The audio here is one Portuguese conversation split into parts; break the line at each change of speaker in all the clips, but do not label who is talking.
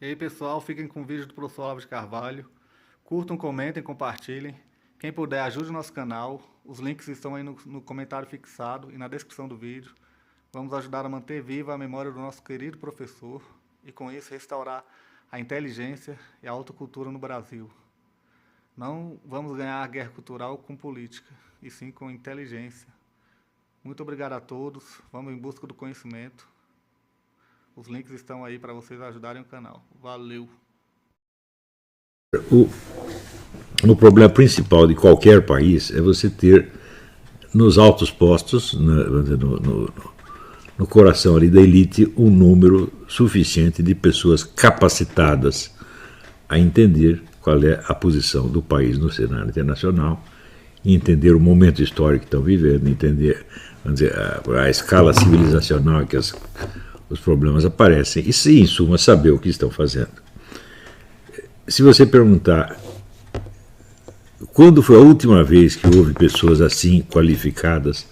E aí, pessoal, fiquem com o vídeo do professor Olavo de Carvalho. Curtam, comentem, compartilhem. Quem puder, ajude o nosso canal. Os links estão aí no comentário fixado e na descrição do vídeo. Vamos ajudar a manter viva a memória do nosso querido professor e, com isso, restaurar a inteligência e a autocultura no Brasil. Não vamos ganhar a guerra cultural com política, e sim com inteligência. Muito obrigado a todos. Vamos em busca do conhecimento. Os links estão aí para vocês ajudarem o canal. Valeu!
O problema principal de qualquer país é você ter nos altos postos, no coração ali da elite, um número suficiente de pessoas capacitadas a entender qual é a posição do país no cenário internacional, e entender o momento histórico que estão vivendo, entender, vamos dizer, a escala civilizacional que os problemas aparecem, e, em suma, saber o que estão fazendo. Se você perguntar quando foi a última vez que houve pessoas assim qualificadas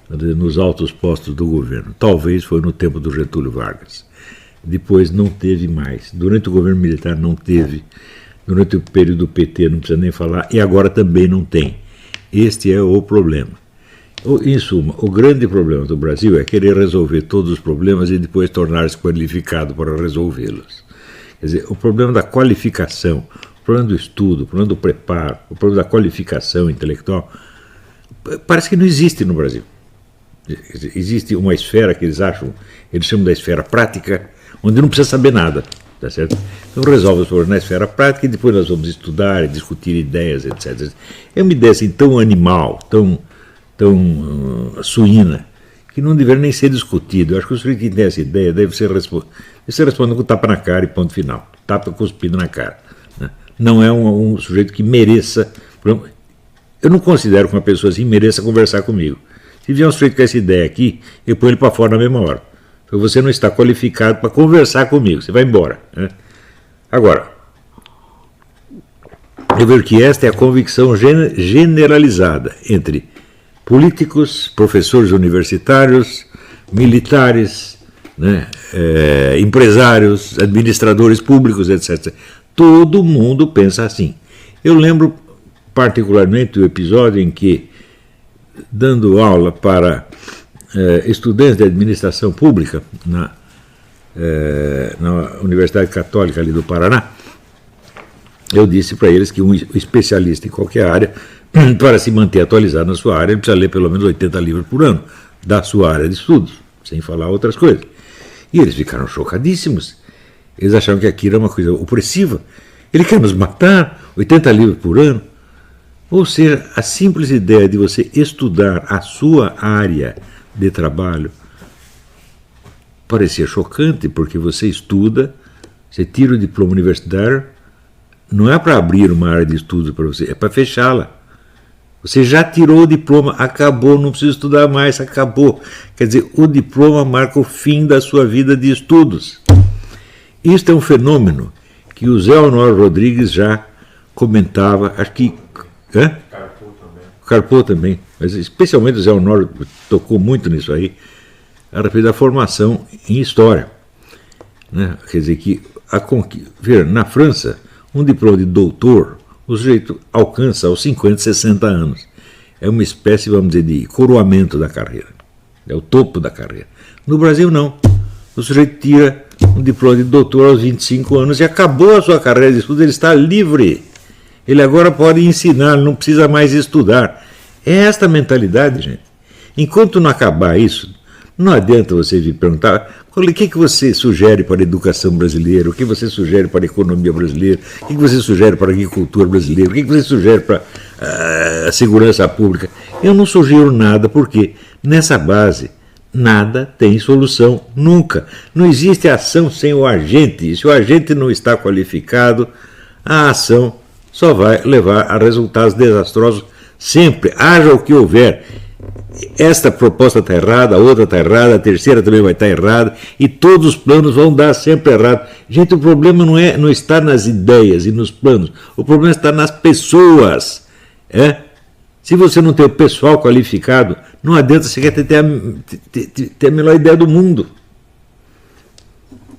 nos altos postos do governo, talvez foi no tempo do Getúlio Vargas. Depois não teve mais. Durante o governo militar não teve. Durante o período do PT não precisa nem falar. E agora também não tem. Este é o problema. Em suma, o grande problema do Brasil é querer resolver todos os problemas e depois tornar-se qualificado para resolvê-los. Quer dizer, o problema da qualificação, o problema do estudo, o problema do preparo, o problema da qualificação intelectual, parece que não existe no Brasil. Existe uma esfera que eles chamam da esfera prática, onde não precisa saber nada, tá certo? Então resolve os problemas na esfera prática e depois nós vamos estudar e discutir ideias, etc. É uma ideia assim tão animal, tão suína, que não deveria nem ser discutido. Eu acho que o sujeito que tem essa ideia deve ser respondido com tapa na cara e ponto final. Tapa cuspido na cara. Né? Não é um sujeito que mereça... Eu não considero que uma pessoa assim mereça conversar comigo. Se vier um sujeito com essa ideia aqui, eu ponho ele para fora na mesma hora. Então você não está qualificado para conversar comigo, você vai embora. Né? Agora, eu vejo que esta é a convicção generalizada entre políticos, professores universitários, militares, né, empresários, administradores públicos, etc. Todo mundo pensa assim. Eu lembro particularmente do episódio em que, dando aula para estudantes de administração pública na Universidade Católica ali do Paraná, eu disse para eles que um especialista em qualquer área, para se manter atualizado na sua área, ele precisa ler pelo menos 80 livros por ano da sua área de estudos, sem falar outras coisas. E eles ficaram chocadíssimos. Eles acharam que aquilo era uma coisa opressiva. Ele quer nos matar, 80 livros por ano. Ou seja, a simples ideia de você estudar a sua área de trabalho parecia chocante, porque você estuda, você tira o diploma universitário, não é para abrir uma área de estudo para você, é para fechá-la. Você já tirou o diploma, acabou, não precisa estudar mais, acabou. Quer dizer, o diploma marca o fim da sua vida de estudos. Isto é um fenômeno que o Zé Honório Rodrigues já comentava, acho que... Carpô também, mas especialmente o Zé Honório tocou muito nisso aí, a respeito da formação em história. Né? Quer dizer que, na França, um diploma de doutor, o sujeito alcança aos 50, 60 anos. É uma espécie, vamos dizer, de coroamento da carreira. É o topo da carreira. No Brasil, não. O sujeito tira um diploma de doutor aos 25 anos e acabou a sua carreira de estudo, ele está livre. Ele agora pode ensinar, não precisa mais estudar. É esta mentalidade, gente. Enquanto não acabar isso, não adianta você vir perguntar o que você sugere para a educação brasileira, o que você sugere para a economia brasileira, o que você sugere para a agricultura brasileira, o que você sugere para a segurança pública. Eu não sugiro nada, porque nessa base nada tem solução, nunca. Não existe ação sem o agente. E se o agente não está qualificado, a ação só vai levar a resultados desastrosos sempre, haja o que houver. Esta proposta está errada, a outra está errada, a terceira também vai estar errada, e todos os planos vão dar sempre errado. Gente, o problema não está nas ideias e nos planos, o problema está nas pessoas. Se você não tem o pessoal qualificado, não adianta você quer ter a melhor ideia do mundo.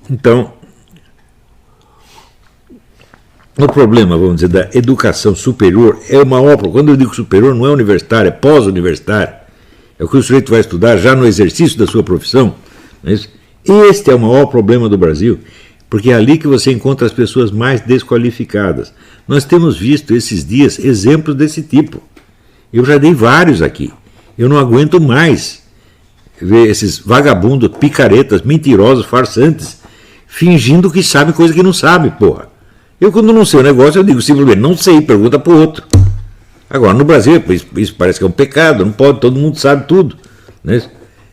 Então, o problema, vamos dizer, da educação superior é o maior. Quando eu digo superior, não é universitário, é pós-universitário. É o que o sujeito vai estudar já no exercício da sua profissão. Não é isso? Este é o maior problema do Brasil, porque é ali que você encontra as pessoas mais desqualificadas. Nós temos visto esses dias exemplos desse tipo. Eu já dei vários aqui. Eu não aguento mais ver esses vagabundos, picaretas, mentirosos, farsantes, fingindo que sabe coisa que não sabe, porra. Eu, quando não sei o negócio, eu digo simplesmente, não sei, pergunta pro outro. Agora, no Brasil, isso parece que é um pecado, não pode, todo mundo sabe tudo. Né?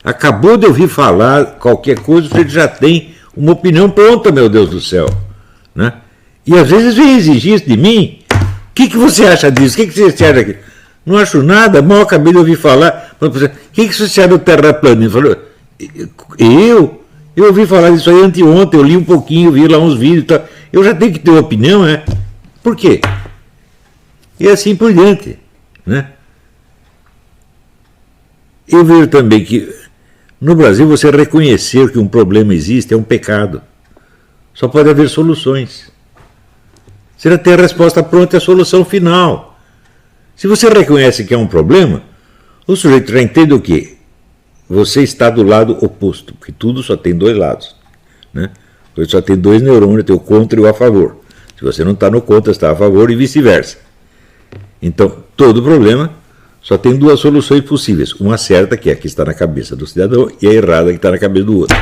Acabou de ouvir falar qualquer coisa, você já tem uma opinião pronta, meu Deus do céu. Né? E às vezes vem exigir isso de mim. O que você acha disso? O que você acha aqui? Não acho nada, mal acabei de ouvir falar. O que você acha do terraplanismo? Falou, eu ouvi falar disso aí anteontem, eu li um pouquinho, vi lá uns vídeos e tal. Eu já tenho que ter uma opinião, né? Por quê? E assim por diante. Né? Eu vejo também que no Brasil você reconhecer que um problema existe é um pecado. Só pode haver soluções. Você já tem a resposta pronta e a solução final. Se você reconhece que é um problema, o sujeito já entende o quê? Você está do lado oposto, porque tudo só tem dois lados. Né? Você só tem dois neurônios, tem o contra e o a favor. Se você não está no contra, está a favor e vice-versa. Então, todo problema só tem duas soluções possíveis. Uma certa, que é a que está na cabeça do cidadão, e a errada, que está na cabeça do outro.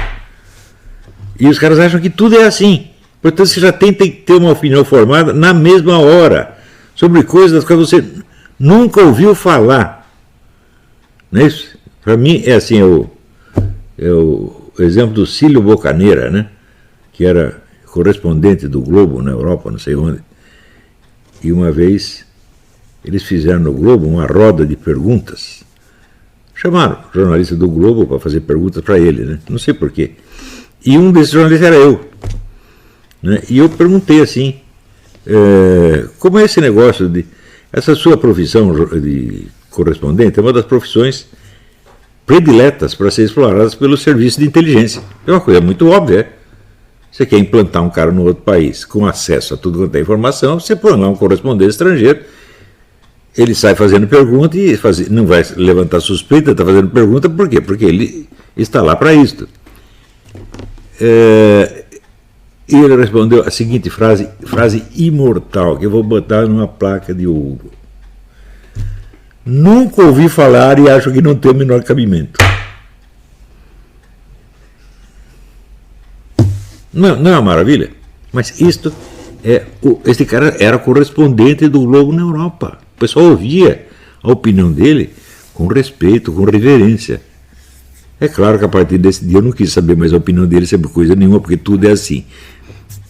E os caras acham que tudo é assim. Portanto, você já tem que ter uma opinião formada na mesma hora, sobre coisas das quais você nunca ouviu falar. Não é isso? Para mim, é assim, é o exemplo do Cílio Bocaneira, né? Que era correspondente do Globo na Europa, não sei onde. E uma vez eles fizeram no Globo uma roda de perguntas. Chamaram o jornalista do Globo para fazer perguntas para ele, né? Não sei porquê. E um desses jornalistas era eu. Né? E eu perguntei assim, como é esse negócio de... Essa sua profissão de correspondente é uma das profissões prediletas para ser exploradas pelo serviço de inteligência. É uma coisa muito óbvia. Você quer implantar um cara no outro país com acesso a tudo quanto é informação, você põe lá um correspondente estrangeiro, ele sai fazendo pergunta e não vai levantar suspeita, está fazendo pergunta, por quê? Porque ele está lá para isto. E ele respondeu a seguinte frase imortal, que eu vou botar numa placa de ouro. Nunca ouvi falar e acho que não tem o menor cabimento. Não é uma maravilha? Mas isto este cara era correspondente do Globo na Europa. O pessoal ouvia a opinião dele com respeito, com reverência. É claro que a partir desse dia eu não quis saber mais a opinião dele sobre coisa nenhuma, porque tudo é assim.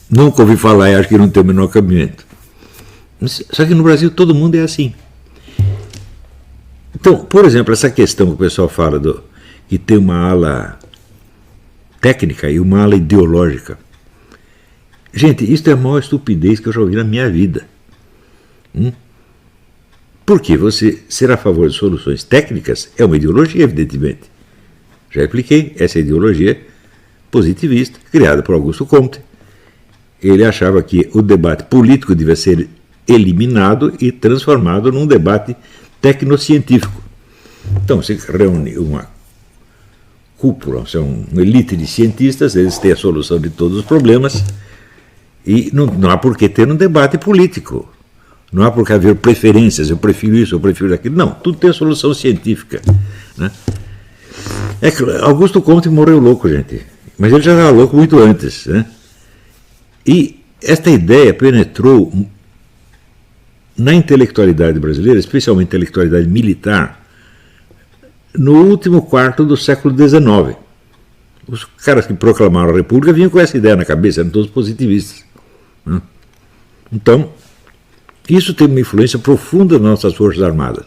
Nunca ouvi falar e acho que não tem o menor cabimento. Só que no Brasil todo mundo é assim. Então, por exemplo, essa questão que o pessoal fala que tem uma ala técnica e uma ala ideológica. Gente, isso é a maior estupidez que eu já ouvi na minha vida. Porque você ser a favor de soluções técnicas é uma ideologia, evidentemente. Já expliquei, essa ideologia positivista, criada por Augusto Comte. Ele achava que o debate político devia ser eliminado e transformado num debate tecnocientífico. Então, você reúne uma cúpula, uma elite de cientistas, eles têm a solução de todos os problemas, e não há por que ter um debate político. Não há por que haver preferências, eu prefiro isso, eu prefiro aquilo. Não, tudo tem a solução científica. Né? Augusto Comte morreu louco, gente. Mas ele já estava louco muito antes. Né? E esta ideia penetrou na intelectualidade brasileira, especialmente a intelectualidade militar, no último quarto do século XIX. Os caras que proclamaram a República vinham com essa ideia na cabeça, eram todos positivistas. Né? Então, isso tem uma influência profunda nas nossas Forças Armadas.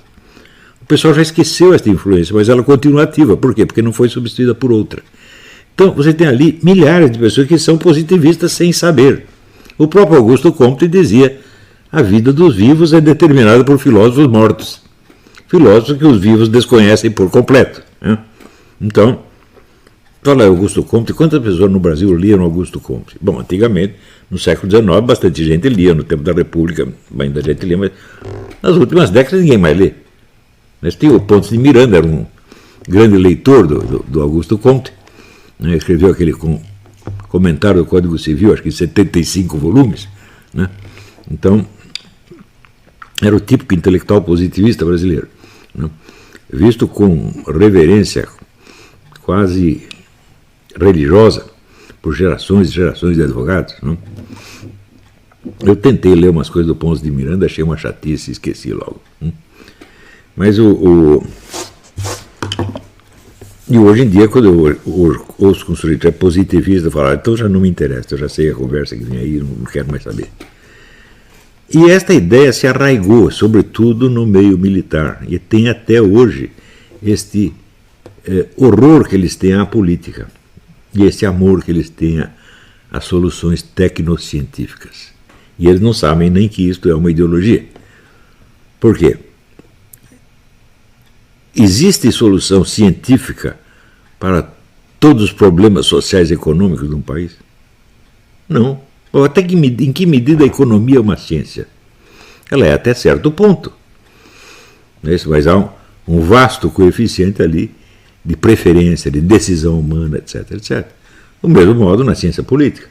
O pessoal já esqueceu essa influência, mas ela continua ativa. Por quê? Porque não foi substituída por outra. Então, você tem ali milhares de pessoas que são positivistas sem saber. O próprio Augusto Comte dizia: a vida dos vivos é determinada por filósofos mortos. Filósofos que os vivos desconhecem por completo. Né? Então, Fala Augusto Comte, quantas pessoas no Brasil liam Augusto Comte? Bom, antigamente, no século XIX, bastante gente lia, no tempo da República ainda gente lia, mas nas últimas décadas ninguém mais lê. Mas tinha o Pontes de Miranda, era um grande leitor do Augusto Comte, né? Escreveu aquele comentário do Código Civil, acho que em 75 volumes, né? Então, era o típico intelectual positivista brasileiro, né? Visto com reverência quase religiosa por gerações e gerações de advogados, né? Eu tentei ler umas coisas do Pontes de Miranda, achei uma chatice e esqueci logo, né? Mas e hoje em dia, quando eu ouço com um sujeito positivista falar, então já não me interessa, eu já sei a conversa que vem aí, não quero mais saber. E esta ideia se arraigou, sobretudo no meio militar, e tem até hoje este horror que eles têm à política e esse amor que eles têm às soluções tecnocientíficas. E eles não sabem nem que isto é uma ideologia. Por quê? Existe solução científica para todos os problemas sociais e econômicos de um país? Não. Até em que medida a economia é uma ciência? Ela é até certo ponto. Mas há um vasto coeficiente ali de preferência, de decisão humana, etc, etc. Do mesmo modo na ciência política.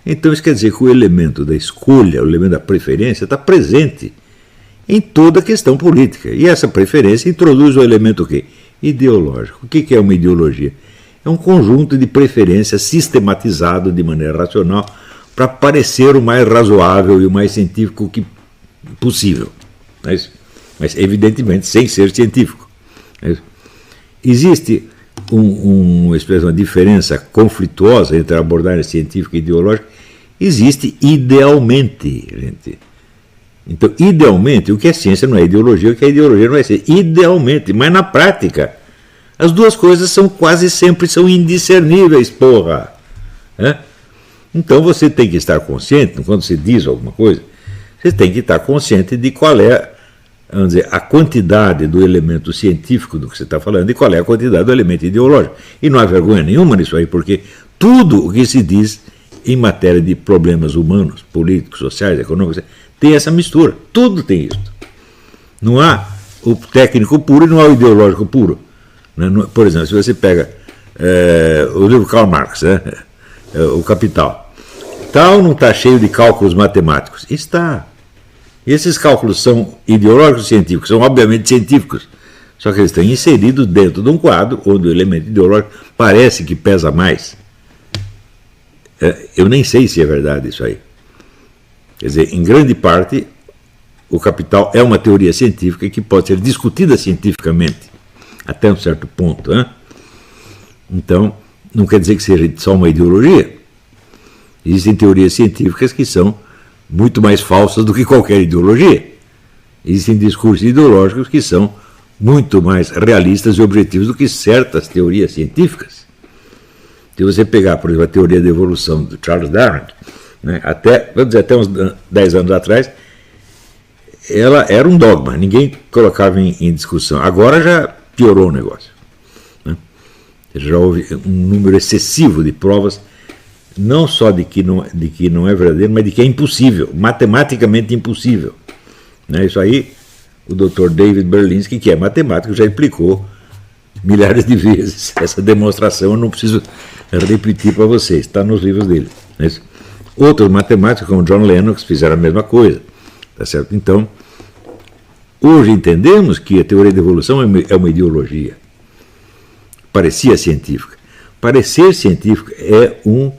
Então isso quer dizer que o elemento da escolha, o elemento da preferência está presente em toda a questão política. E essa preferência introduz o elemento o quê? Ideológico. O que é uma ideologia? É um conjunto de preferências sistematizado de maneira racional para parecer o mais razoável e o mais científico que possível. Mas evidentemente sem ser científico. Existe uma diferença conflituosa entre a abordagem científica e ideológica? Existe idealmente, gente. Então, idealmente, o que é ciência não é ideologia, o que é ideologia não é ciência. Idealmente, mas na prática, as duas coisas quase sempre são indiscerníveis, porra. Então você tem que estar consciente, quando você diz alguma coisa, você tem que estar consciente de qual é, vamos dizer, a quantidade do elemento científico do que você está falando e qual é a quantidade do elemento ideológico. E não há vergonha nenhuma nisso aí, porque tudo o que se diz em matéria de problemas humanos, políticos, sociais, econômicos, tem essa mistura. Tudo tem isso. Não há o técnico puro e não há o ideológico puro. Por exemplo, se você pega o livro Karl Marx, o Capital, tal não está cheio de cálculos matemáticos. Está. E esses cálculos são ideológicos ou científicos? São obviamente científicos. Só que eles estão inseridos dentro de um quadro onde o elemento ideológico parece que pesa mais. Eu nem sei se é verdade isso aí. Quer dizer, em grande parte, o Capital é uma teoria científica que pode ser discutida cientificamente, até um certo ponto. Então, não quer dizer que seja só uma ideologia. Existem teorias científicas que são muito mais falsas do que qualquer ideologia. Existem discursos ideológicos que são muito mais realistas e objetivos do que certas teorias científicas. Se você pegar, por exemplo, a teoria da evolução do Charles Darwin, até uns 10 anos atrás, ela era um dogma, ninguém colocava em discussão. Agora já piorou o negócio. Já houve um número excessivo de provas, não só de que não é verdadeiro, mas de que é impossível, matematicamente impossível. Isso aí, o Dr. David Berlinski, que é matemático, já explicou milhares de vezes. Essa demonstração eu não preciso repetir para vocês, está nos livros dele. Outros matemáticos, como John Lennox, fizeram a mesma coisa. Tá certo? Então, hoje entendemos que a teoria da evolução é uma ideologia. Parecia científica. Parecer científico é um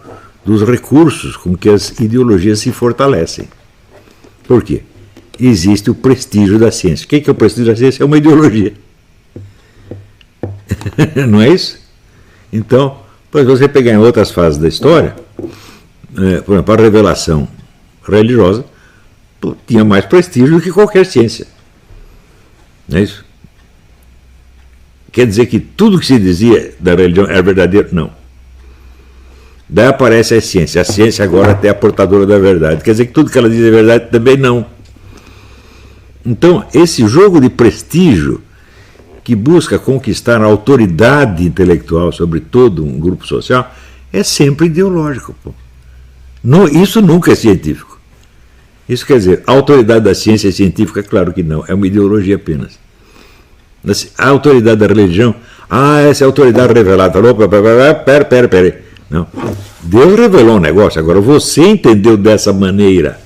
dos recursos com que as ideologias se fortalecem. Por quê? Existe o prestígio da ciência. O que é o prestígio da ciência? É uma ideologia. Não é isso? Então, se você pegar em outras fases da história, por exemplo, a revelação religiosa tinha mais prestígio do que qualquer ciência. Não é isso? Quer dizer que tudo que se dizia da religião era verdadeiro? Não. Daí aparece a ciência. A ciência agora até é a portadora da verdade. Quer dizer que tudo que ela diz é verdade? Também não. Então, esse jogo de prestígio que busca conquistar a autoridade intelectual sobre todo um grupo social é sempre ideológico. Pô. Isso nunca é científico. Isso quer dizer, a autoridade da ciência é científica? Claro que não, é uma ideologia apenas. A autoridade da religião, essa é a autoridade revelada. Pera. Não. Deus revelou um negócio, agora você entendeu dessa maneira.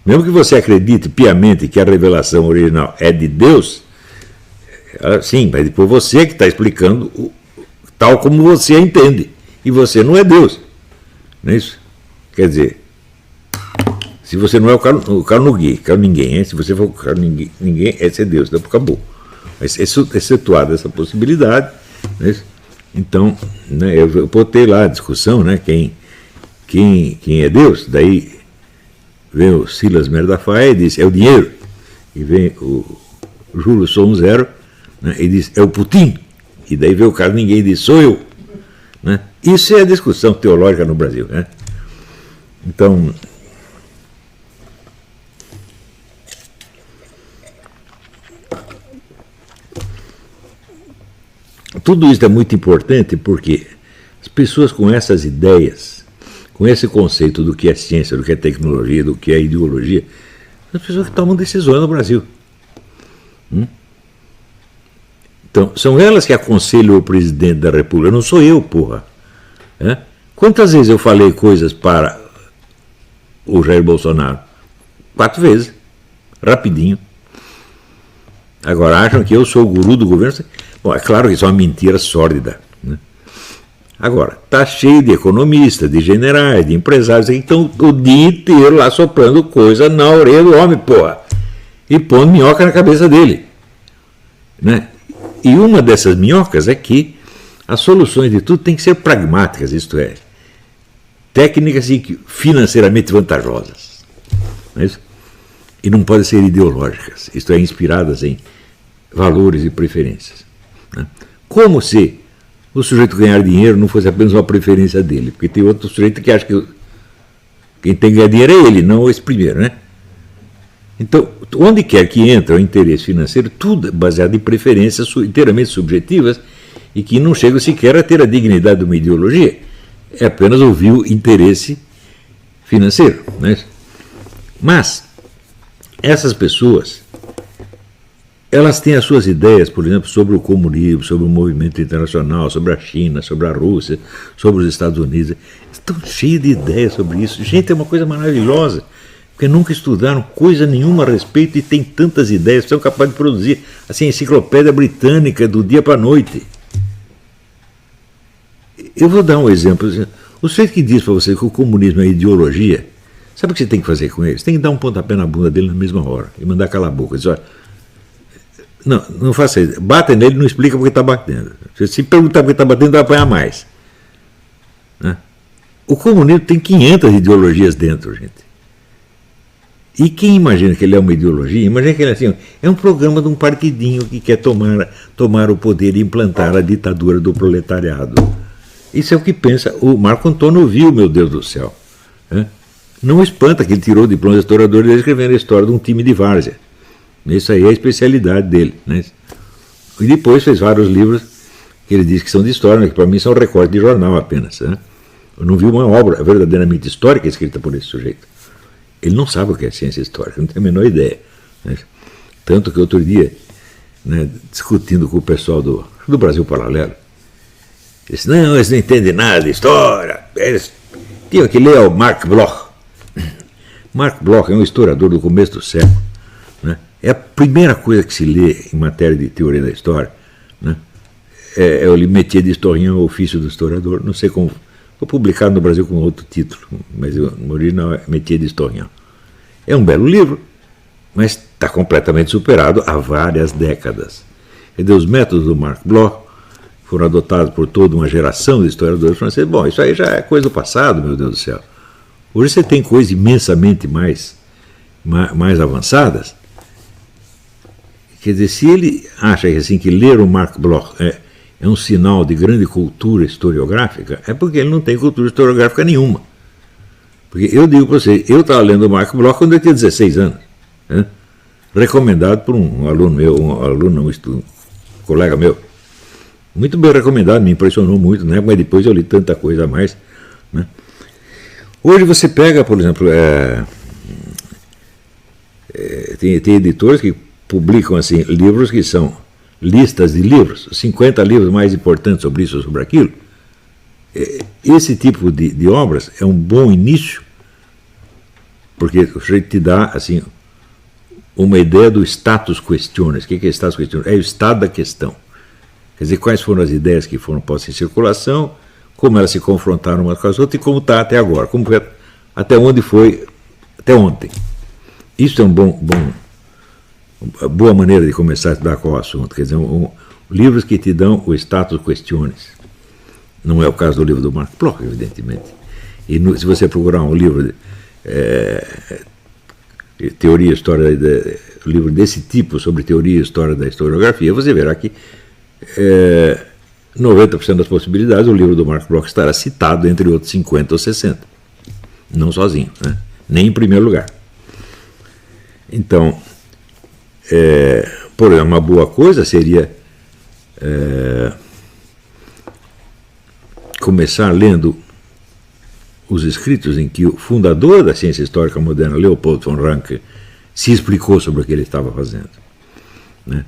Mesmo que você acredite piamente que a revelação original é de Deus, sim, mas depois você que está explicando tal como você entende. E você não é Deus. Não é isso? Quer dizer, se você não é o Carnegie, ninguém, se você for o Carnegie, ninguém, esse é Deus, então acabou. Mas excetuada essa possibilidade, não é isso? Então, né, eu botei lá a discussão, né, quem é Deus, daí vem o Silas Merdafaia e diz, é o dinheiro. E vem o Júlio Sonzero, né, e diz, é o Putin. E daí vem o cara, ninguém diz, sou eu. Né? Isso é a discussão teológica no Brasil. Né? Então, tudo isso é muito importante porque as pessoas com essas ideias, com esse conceito do que é ciência, do que é tecnologia, do que é ideologia, são as pessoas que tomam decisões no Brasil. Então, são elas que aconselham o presidente da República, não sou eu, porra. Quantas vezes eu falei coisas para o Jair Bolsonaro? 4 vezes, rapidinho. Agora acham que eu sou o guru do governo? Bom, é claro que isso é uma mentira sórdida. Né? Agora, está cheio de economistas, de generais, de empresários que estão o dia inteiro lá soprando coisa na orelha do homem, porra. E pondo minhoca na cabeça dele. Né? E uma dessas minhocas é que as soluções de tudo têm que ser pragmáticas, isto é, técnicas e financeiramente vantajosas. Não é isso? E não podem ser ideológicas, isto é, inspiradas em valores e preferências. Né? Como se o sujeito ganhar dinheiro não fosse apenas uma preferência dele, porque tem outro sujeito que acha que quem tem que ganhar dinheiro é ele, não esse primeiro, né? Então, onde quer que entra o interesse financeiro, tudo é baseado em preferências inteiramente subjetivas e que não chegam sequer a ter a dignidade de uma ideologia. É apenas ouvir o interesse financeiro. Né? Mas, essas pessoas, elas têm as suas ideias, por exemplo, sobre o comunismo, sobre o movimento internacional, sobre a China, sobre a Rússia, sobre os Estados Unidos. Estão cheios de ideias sobre isso. Gente, é uma coisa maravilhosa. Porque nunca estudaram coisa nenhuma a respeito e tem tantas ideias, são capazes de produzir assim, a enciclopédia britânica do dia para a noite. Eu vou dar um exemplo. O sujeito que diz para você que o comunismo é ideologia, sabe o que você tem que fazer com ele? Você tem que dar um pontapé na bunda dele na mesma hora e mandar calar a boca. Diz, olha, não faça isso. Bata nele e não explica porque está batendo. Se perguntar porque está batendo, vai apanhar mais. Né? O comunismo tem 500 ideologias dentro, gente. E quem imagina que ele é uma ideologia, imagina que ele é um programa de um partidinho que quer tomar o poder e implantar a ditadura do proletariado. Isso é o que pensa o Marco Antônio Viu, meu Deus do céu. Não espanta que ele tirou o diploma de historiador e escrevendo a história de um time de várzea. Isso aí é a especialidade dele. Né? E depois fez vários livros que ele diz que são de história, mas que para mim são recortes de jornal apenas. Né? Eu não vi uma obra verdadeiramente histórica escrita por esse sujeito. Ele não sabe o que é ciência histórica, não tem a menor ideia. Né? Tanto que outro dia, né, discutindo com o pessoal do Brasil Paralelo, disse, não, eles não entendem nada de história, eles tinham que ler o Marc Bloch. Marc Bloch é um historiador do começo do século. Né? É a primeira coisa que se lê em matéria de teoria da história. Né? É o métier d'historien, o ofício do historiador, não sei como. Foi publicado no Brasil com outro título, mas o original é Métier d'Historien. É um belo livro, mas está completamente superado há várias décadas. Quer dizer, os métodos do Marc Bloch foram adotados por toda uma geração de historiadores franceses. Bom, isso aí já é coisa do passado, meu Deus do céu. Hoje você tem coisas imensamente mais avançadas. Quer dizer, se ele acha assim, que ler o Marc Bloch é um sinal de grande cultura historiográfica, é porque ele não tem cultura historiográfica nenhuma. Porque eu digo para você, eu estava lendo o Marc Bloch quando eu tinha 16 anos. Né? recomendado por um aluno meu, um colega meu. Muito bem recomendado, me impressionou muito, né? Mas depois eu li tanta coisa a mais, né? Hoje você pega, por exemplo, tem editores que publicam assim, livros que são listas de livros, 50 livros mais importantes sobre isso ou sobre aquilo. Esse tipo de obras é um bom início, porque o sujeito te dá assim, uma ideia do status questiones. O que é status questiones? É o estado da questão. Quer dizer, quais foram as ideias que foram postas em circulação, como elas se confrontaram umas com as outras e como está até agora, como foi, até onde foi até ontem. Isso é uma boa maneira de começar a estudar qual o assunto. Quer dizer, livros que te dão o status questiones. Não é o caso do livro do Mark Bloch, evidentemente. E se você procurar um livro de teoria e história, livro desse tipo sobre teoria e história da historiografia, você verá que 90% das possibilidades o livro do Mark Bloch estará citado entre outros 50 ou 60. Não sozinho, né? Nem em primeiro lugar. Então, por exemplo, uma boa coisa seria começar lendo os escritos em que o fundador da ciência histórica moderna, Leopold von Ranke, se explicou sobre o que ele estava fazendo, né?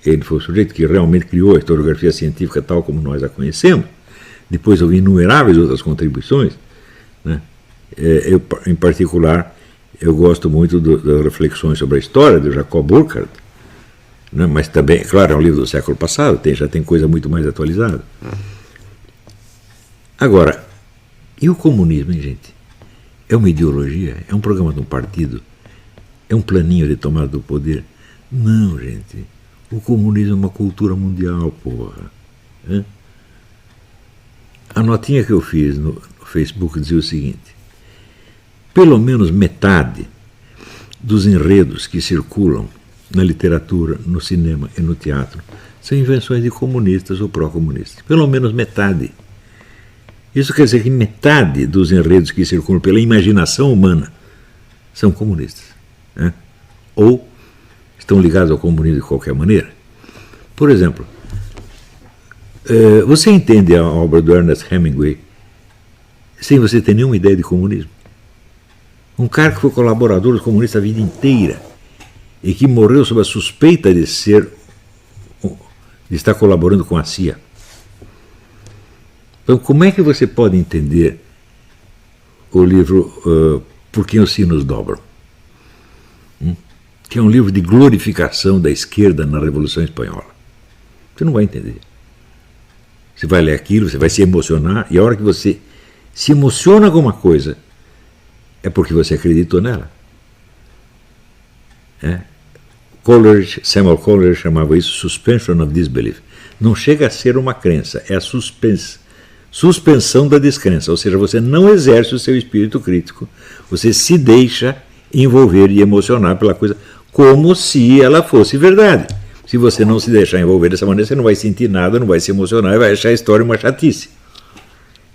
Ele foi o sujeito que realmente criou a historiografia científica tal como nós a conhecemos. Depois houve inumeráveis outras contribuições, né? Eu, em particular, eu gosto muito das reflexões sobre a história de Jacob Burckhardt, né? Mas também, claro, é um livro do século passado, já tem coisa muito mais atualizada. Agora, e o comunismo, hein, gente? É uma ideologia? É um programa de um partido? É um planinho de tomada do poder? Não, gente. O comunismo é uma cultura mundial, porra. A notinha que eu fiz no Facebook dizia o seguinte: pelo menos metade dos enredos que circulam na literatura, no cinema e no teatro são invenções de comunistas ou pró-comunistas. Pelo menos metade. Isso quer dizer que metade dos enredos que circulam pela imaginação humana são comunistas, né? Ou estão ligados ao comunismo de qualquer maneira. Por exemplo, você entende a obra do Ernest Hemingway sem você ter nenhuma ideia de comunismo? Um cara que foi colaborador dos comunistas a vida inteira e que morreu sob a suspeita de estar colaborando com a CIA. Então, como é que você pode entender o livro Por Quem os Sinos Dobram? Que é um livro de glorificação da esquerda na Revolução Espanhola. Você não vai entender. Você vai ler aquilo, você vai se emocionar, e a hora que você se emociona com uma coisa, é porque você acreditou nela. Samuel Coleridge chamava isso suspension of disbelief. Não chega a ser uma crença, é a suspensão da descrença, ou seja, você não exerce o seu espírito crítico, você se deixa envolver e emocionar pela coisa como se ela fosse verdade. Se você não se deixar envolver dessa maneira, você não vai sentir nada, não vai se emocionar e vai achar a história uma chatice.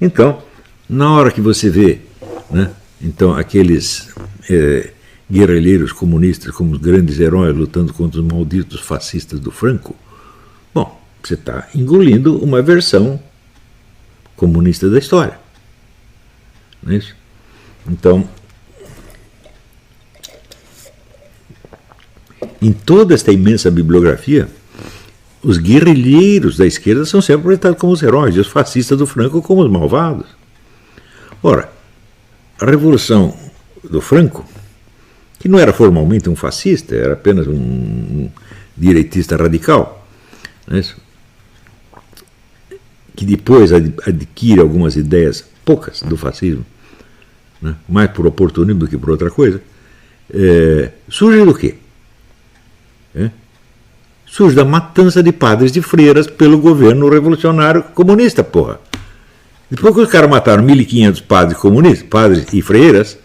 Então, na hora que você vê, né, então, aqueles guerrilheiros comunistas como os grandes heróis lutando contra os malditos fascistas do Franco, bom, você está engolindo uma versão comunista da história. Não é isso? Então, em toda esta imensa bibliografia, os guerrilheiros da esquerda são sempre apresentados como os heróis, e os fascistas do Franco como os malvados. Ora, a Revolução do Franco, que não era formalmente um fascista, era apenas um direitista radical, não é isso? Que depois adquire algumas ideias, poucas, do fascismo, né, mais por oportunismo do que por outra coisa, surge do quê? Surge da matança de padres e de freiras pelo governo revolucionário comunista, porra. Depois que os caras mataram 1.500 padres comunistas, padres e freiras,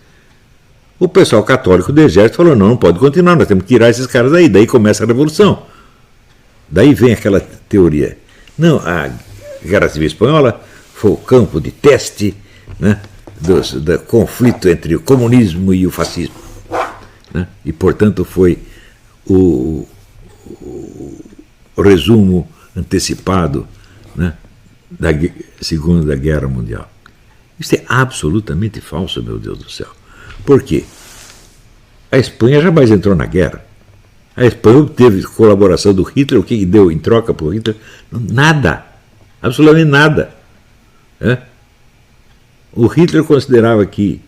o pessoal católico do exército falou, não pode continuar, nós temos que tirar esses caras daí. Daí começa a revolução. Daí vem aquela teoria. Não, a Guerra Civil Espanhola foi o campo de teste, né, do conflito entre o comunismo e o fascismo, né, e, portanto, foi o resumo antecipado, né, da Segunda Guerra Mundial. Isso é absolutamente falso, meu Deus do céu. Por quê? A Espanha jamais entrou na guerra. A Espanha obteve colaboração do Hitler. O que deu em troca para o Hitler? Nada. Absolutamente nada. O Hitler considerava que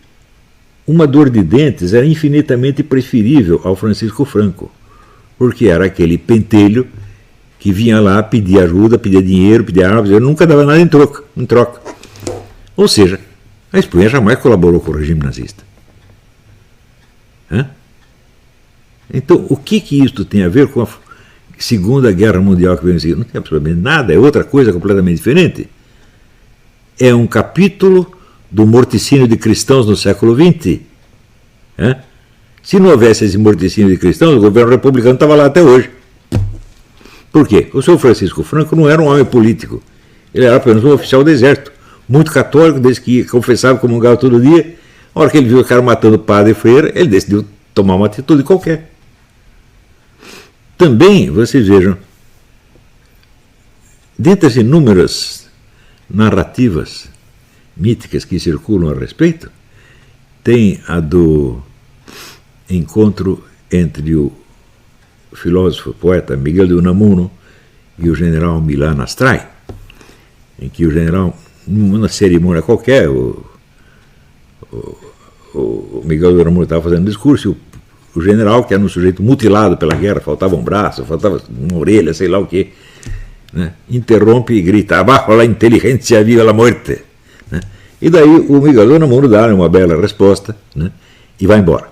uma dor de dentes era infinitamente preferível ao Francisco Franco, porque era aquele pentelho que vinha lá pedir ajuda, pedir dinheiro, pedir armas, ele nunca dava nada em troca. Ou seja, a Espanha jamais colaborou com o regime nazista. Então, o que isso tem a ver com a Segunda Guerra Mundial que veio em seguida? Não tem absolutamente nada, é outra coisa completamente diferente. É um capítulo do morticínio de cristãos no século XX. Se não houvesse esse morticínio de cristãos, o governo republicano estava lá até hoje. Por quê? O senhor Francisco Franco não era um homem político. Ele era apenas um oficial do exército, muito católico, desde que confessava e comungava todo dia. A hora que ele viu o cara matando padre e freira, ele decidiu tomar uma atitude qualquer. Também, vocês vejam, dentre as inúmeras narrativas míticas que circulam a respeito, tem a do encontro entre o filósofo, poeta Miguel de Unamuno e o general Milán Astray, em que o general, numa cerimônia qualquer, o Miguel de Unamuno estava fazendo um discurso, e o general, que era um sujeito mutilado pela guerra, faltava um braço, faltava uma orelha, sei lá o quê, né, interrompe e grita: abaixo a inteligência, viva a morte. Né? E daí o Miguel de Unamuno dá uma bela resposta, né, e vai embora.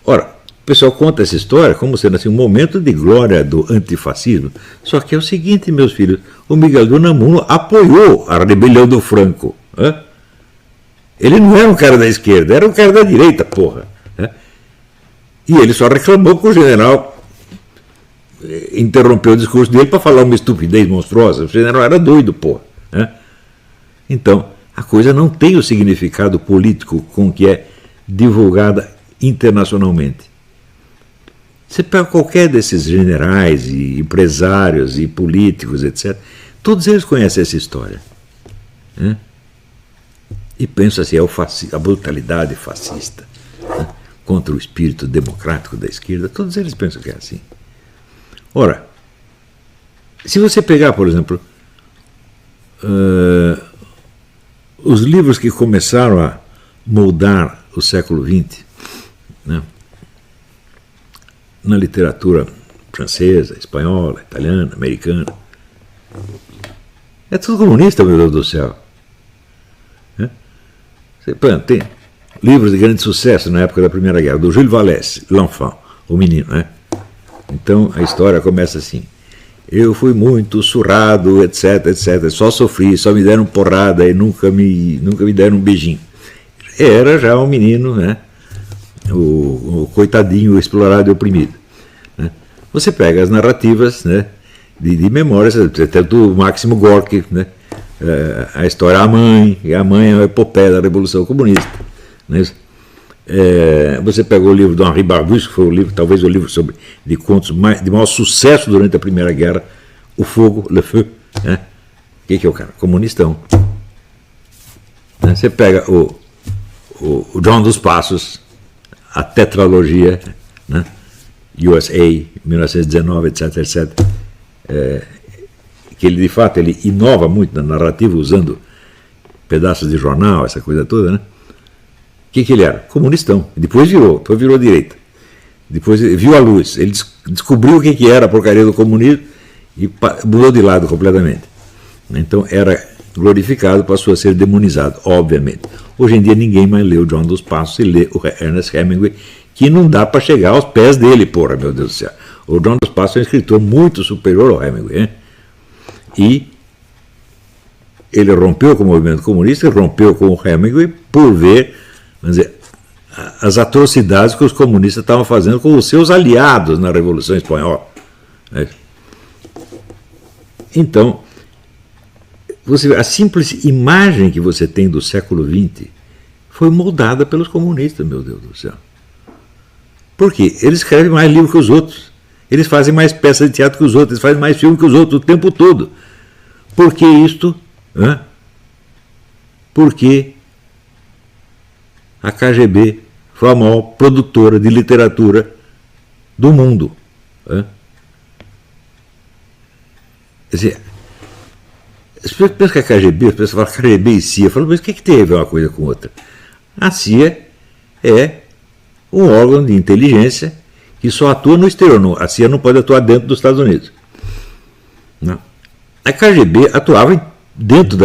Ora, o pessoal conta essa história como sendo assim, um momento de glória do antifascismo. Só que é o seguinte, meus filhos, o Miguel de Unamuno apoiou a rebelião do Franco. Ele não era um cara da esquerda, era um cara da direita, porra. E ele só reclamou que o general interrompeu o discurso dele para falar uma estupidez monstruosa. O general era doido, porra. Então, a coisa não tem o significado político com que é divulgada internacionalmente. Você pega qualquer desses generais e empresários e políticos, etc., todos eles conhecem essa história. E pensam assim, a brutalidade fascista, contra o espírito democrático da esquerda, todos eles pensam que é assim. Ora, se você pegar, por exemplo, os livros que começaram a moldar o século XX, né, na literatura francesa, espanhola, italiana, americana, é tudo comunista, meu Deus do céu. Você tem livros de grande sucesso na época da Primeira Guerra, do Jules Vallès, L'Enfant, o menino, né? Então a história começa assim: eu fui muito surrado, etc, etc, só sofri, só me deram porrada e nunca me deram um beijinho. Era já um menino, né? O coitadinho, o explorado e oprimido. Né? Você pega as narrativas, né, de memórias, até do Máximo Gorki, né? A história A Mãe, e A Mãe é a epopeia da Revolução Comunista. Né? Você pegou o livro do Henri Barbusse, que foi o livro, talvez o livro de contos de maior sucesso durante a Primeira Guerra, O Fogo, Le Feu. Né? O que é o cara? Comunistão. Né? Você pega o João dos Passos, a tetralogia, né? USA, 1919, etc, etc. Que ele, de fato, ele inova muito na narrativa, usando pedaços de jornal, essa coisa toda, né? O que ele era? Comunistão. Depois virou direita. Depois viu a luz. Ele descobriu o que era a porcaria do comunismo e mudou de lado completamente. Então era glorificado, passou a ser demonizado, obviamente. Hoje em dia ninguém mais lê o João dos Passos e lê o Ernest Hemingway, que não dá para chegar aos pés dele, porra, meu Deus do céu. O João dos Passos é um escritor muito superior ao Hemingway, hein? E ele rompeu com o movimento comunista, rompeu com o Hemingway por ver, vamos dizer, as atrocidades que os comunistas estavam fazendo com os seus aliados na Revolução Espanhola. Então, você vê, a simples imagem que você tem do século XX foi moldada pelos comunistas, meu Deus do céu. Por quê? Eles escrevem mais livro que os outros. Eles fazem mais peças de teatro que os outros. Eles fazem mais filme que os outros o tempo todo. Por que isto? Porque a KGB foi a maior produtora de literatura do mundo. Quer dizer, as pessoas pensam que a KGB, as pessoas falam KGB e CIA. Eu falo, mas o que tem a ver uma coisa com outra? A CIA é um órgão de inteligência que só atua no exterior. A CIA não pode atuar dentro dos Estados Unidos. Não. A KGB atuava dentro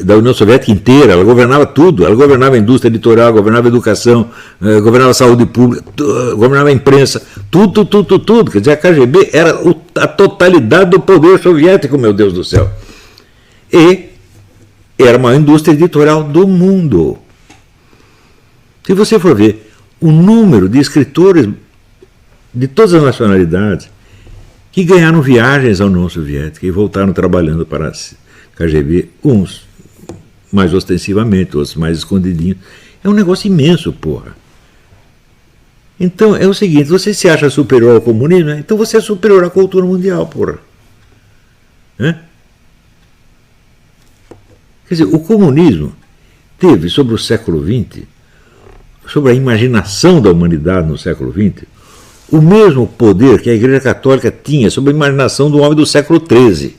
da União Soviética inteira, ela governava tudo, ela governava a indústria editorial, governava a educação, governava a saúde pública, governava a imprensa, tudo. Quer dizer, a KGB era a totalidade do poder soviético, meu Deus do céu. E era a maior indústria editorial do mundo. Se você for ver o número de escritores de todas as nacionalidades que ganharam viagens à União Soviética e voltaram trabalhando para a KGB, uns mais ostensivamente, outros mais escondidinhos, é um negócio imenso, porra. Então é o seguinte, você se acha superior ao comunismo, né? Então você é superior à cultura mundial, porra. Quer dizer, o comunismo teve sobre o século XX, sobre a imaginação da humanidade no século XX, o mesmo poder que a Igreja Católica tinha sobre a imaginação do homem do século XIII.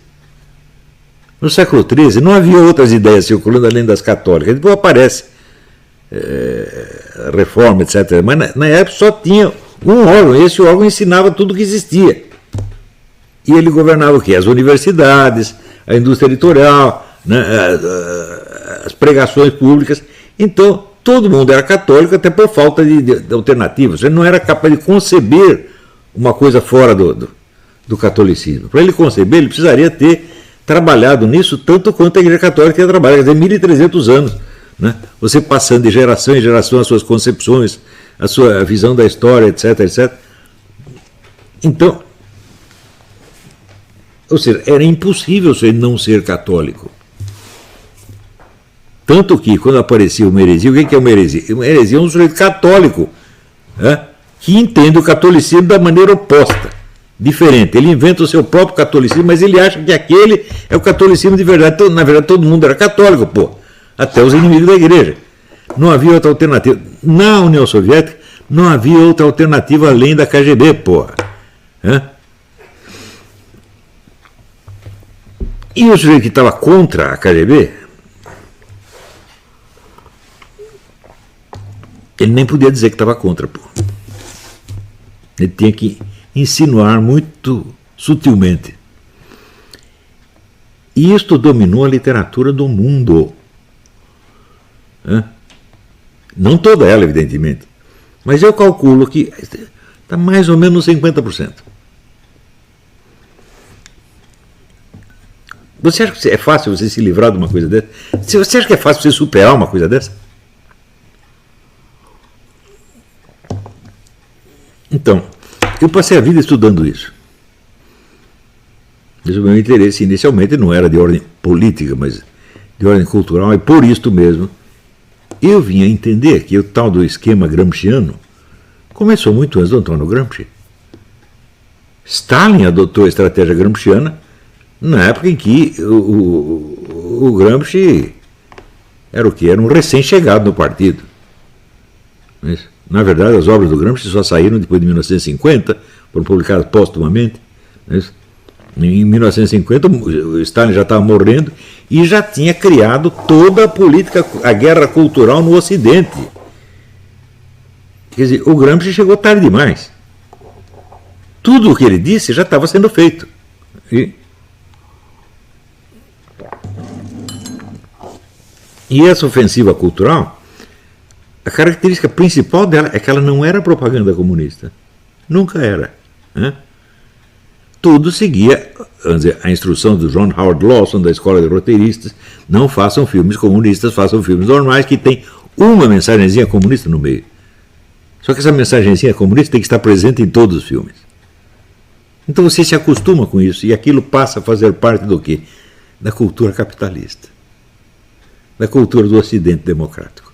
No século XIII não havia outras ideias circulando além das católicas. Depois aparece reforma, etc. Mas na época só tinha um órgão, e esse órgão ensinava tudo o que existia. E ele governava o quê? As universidades, a indústria editorial, né, as pregações públicas. Então, todo mundo era católico, até por falta de alternativas. Ele não era capaz de conceber uma coisa fora do catolicismo. Para ele conceber, ele precisaria ter trabalhado nisso tanto quanto a Igreja Católica tinha trabalhado, quer dizer, 1.300 anos. Né? Você passando de geração em geração as suas concepções, a sua visão da história, etc, etc. Então, ou seja, era impossível você não ser católico. Tanto que, quando aparecia uma heresia, o que é uma heresia? Uma heresia é um sujeito católico, que entende o catolicismo da maneira oposta, diferente. Ele inventa o seu próprio catolicismo, mas ele acha que aquele é o catolicismo de verdade. Então, na verdade, todo mundo era católico, pô. Até os inimigos da igreja. Não havia outra alternativa. Na União Soviética, não havia outra alternativa além da KGB, porra. E o sujeito que estava contra a KGB, ele nem podia dizer que estava contra, pô. Ele tinha que insinuar muito sutilmente. E isto dominou a literatura do mundo. Não toda ela, evidentemente. Mas eu calculo que está mais ou menos 50%. Você acha que é fácil você se livrar de uma coisa dessa? Você acha que é fácil você superar uma coisa dessa? Então, eu passei a vida estudando isso. Mas o meu interesse inicialmente não era de ordem política, mas de ordem cultural, e por isto mesmo eu vim a entender que o tal do esquema gramsciano começou muito antes do Antônio Gramsci. Stalin adotou a estratégia gramsciana na época em que o Gramsci era o quê? Era um recém-chegado no partido. Na verdade, as obras do Gramsci só saíram depois de 1950, foram publicadas póstumamente. Em 1950, o Stalin já estava morrendo e já tinha criado toda a política, a guerra cultural no Ocidente. Quer dizer, o Gramsci chegou tarde demais. Tudo o que ele disse já estava sendo feito. E essa ofensiva cultural, a característica principal dela é que ela não era propaganda comunista. Nunca era. Tudo seguia a instrução do John Howard Lawson, da Escola de Roteiristas: não façam filmes comunistas, façam filmes normais que tem uma mensagenzinha comunista no meio. Só que essa mensagenzinha comunista tem que estar presente em todos os filmes. Então você se acostuma com isso e aquilo passa a fazer parte do quê? Da cultura capitalista. Da cultura do Ocidente democrático.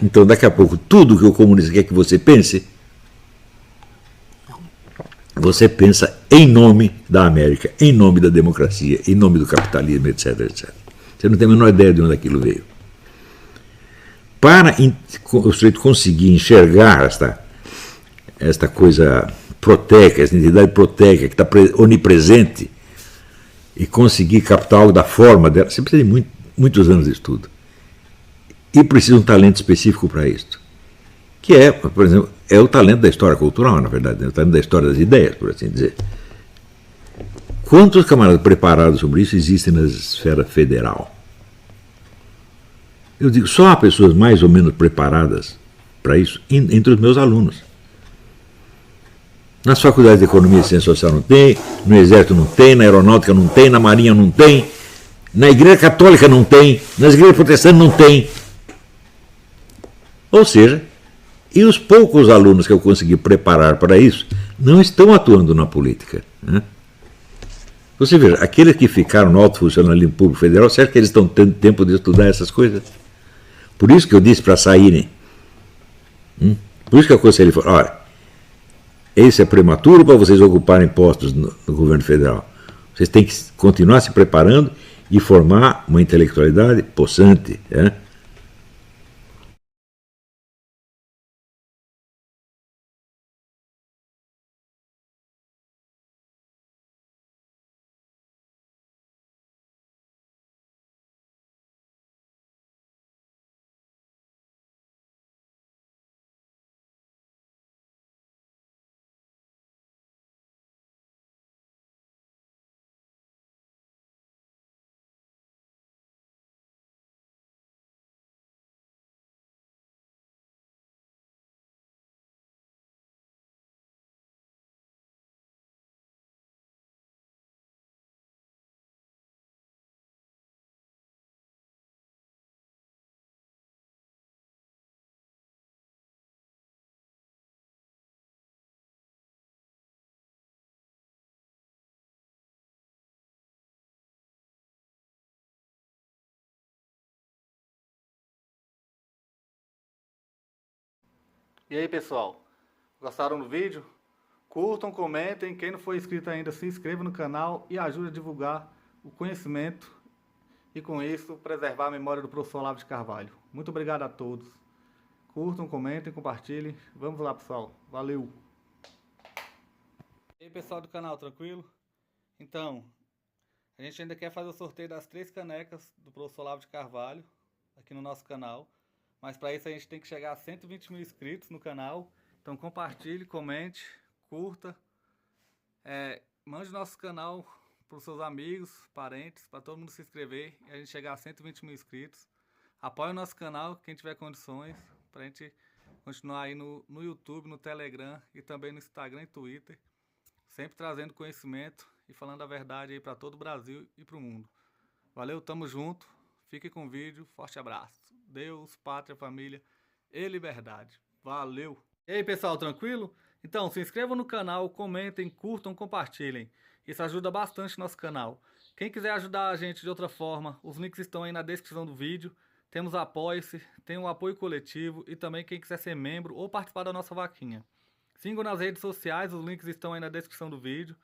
Então, daqui a pouco, tudo que o comunista quer que você pense, você pensa em nome da América, em nome da democracia, em nome do capitalismo, etc, etc. Você não tem a menor ideia de onde aquilo veio. Para o sujeito conseguir enxergar esta coisa proteica, essa entidade proteica que está onipresente, e conseguir captar algo da forma dela, você precisa de muitos anos de estudo. E precisa de um talento específico para isso. Que é, por exemplo, é o talento da história cultural, na verdade, é o talento da história das ideias, por assim dizer. Quantos camaradas preparados sobre isso existem na esfera federal? Eu digo, só há pessoas mais ou menos preparadas para isso entre os meus alunos. Nas faculdades de Economia e Ciência Social não tem, no Exército não tem, na Aeronáutica não tem, na Marinha não tem, na Igreja Católica não tem, nas igrejas protestantes não tem. Ou seja, e os poucos alunos que eu consegui preparar para isso não estão atuando na política. Né? Você veja, aqueles que ficaram no alto funcionalismo público federal, será que eles estão tendo tempo de estudar essas coisas? Por isso que eu disse para saírem. Por isso que eu aconselhei, olha, esse é prematuro para vocês ocuparem postos no governo federal. Vocês têm que continuar se preparando e formar uma intelectualidade possante. Né?
E aí, pessoal, gostaram do vídeo? Curtam, comentem, quem não for inscrito ainda, se inscreva no canal e ajude a divulgar o conhecimento e, com isso, preservar a memória do professor Olavo de Carvalho. Muito obrigado a todos. Curtam, comentem, compartilhem. Vamos lá, pessoal. Valeu! E aí, pessoal do canal, tranquilo? Então, a gente ainda quer fazer o sorteio das 3 canecas do professor Olavo de Carvalho aqui no nosso canal. Mas para isso a gente tem que chegar a 120 mil inscritos no canal. Então compartilhe, comente, curta. Mande nosso canal para os seus amigos, parentes, para todo mundo se inscrever e a gente chegar a 120 mil inscritos. Apoie o nosso canal, quem tiver condições, para a gente continuar aí no YouTube, no Telegram e também no Instagram e Twitter. Sempre trazendo conhecimento e falando a verdade aí para todo o Brasil e para o mundo. Valeu, tamo junto. Fique com o vídeo. Forte abraço. Deus, pátria, família e liberdade. Valeu! E aí, pessoal, tranquilo? Então, se inscrevam no canal, comentem, curtam, compartilhem. Isso ajuda bastante nosso canal. Quem quiser ajudar a gente de outra forma, os links estão aí na descrição do vídeo. Temos Apoie-se, tem o apoio coletivo e também quem quiser ser membro ou participar da nossa vaquinha. Sigam nas redes sociais, os links estão aí na descrição do vídeo.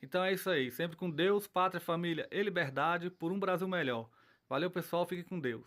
Então é isso aí, sempre com Deus, pátria, família e liberdade por um Brasil melhor. Valeu, pessoal, fique com Deus.